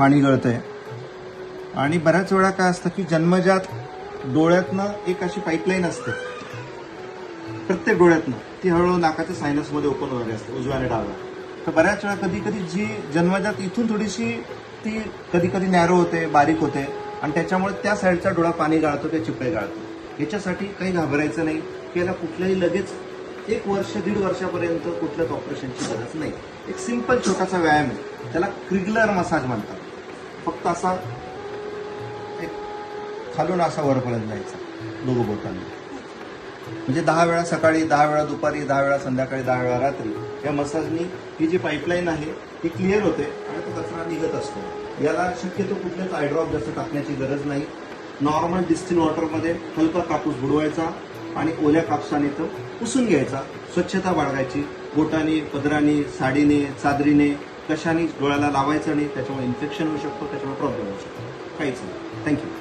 पाणी गळतंय. आणि बऱ्याच वेळा काय असतं की जन्मजात डोळ्यातनं एक अशी पाईपलाईन असते प्रत्येक डोळ्यातनं, ती हळूहळू नाकाच्या सायनसमध्ये ओपन वगैरे असते उजव्या आणि डाव्या. तर बऱ्याच वेळा कधी कधी जी जन्मजात इथून थोडीशी ती कधी कधी नॅरो होते, बारीक होते आणि त्याच्यामुळे त्या साईडचा डोळा पाणी गाळतो, ते चिपळे गाळतो. याच्यासाठी काही घाबरायचं नाही की याला कुठल्याही लगेच 1 वर्ष 1.5 वर्षापर्यंत कुठल्याच ऑपरेशनची गरज नाही. एक सिंपल छोटासा व्यायाम आहे, त्याला क्रिगलर मसाज म्हणतात. फक्त असा एक खालून असा वरपर्यंत जायचा दोघं बोटांनी, म्हणजे 10 वेळा सकाळी, 10 वेळा दुपारी, 10 वेळा संध्याकाळी, 10 वेळा रात्री. या मसाजनी ही जी पाईपलाईन आहे ती क्लिअर होते आणि तो कचरा निघत असतो. याला शक्यतो कुठलेच आयड्रॉप जास्त टाकण्याची गरज नाही. नॉर्मल डिस्टिल वॉटरमध्ये हलका कापूस बुडवायचा आणि ओल्या कापसाने तो पुसून घ्यायचा. स्वच्छता बाळगायची. बोटाने, पदराने, साडीने, चादरीने, कशाने डोळ्याला लावायचं नाही. त्याच्यामुळे इन्फेक्शन होऊ शकतो, त्याच्यामुळे प्रॉब्लेम होऊ शकतो. काहीच नाही. थँक्यू.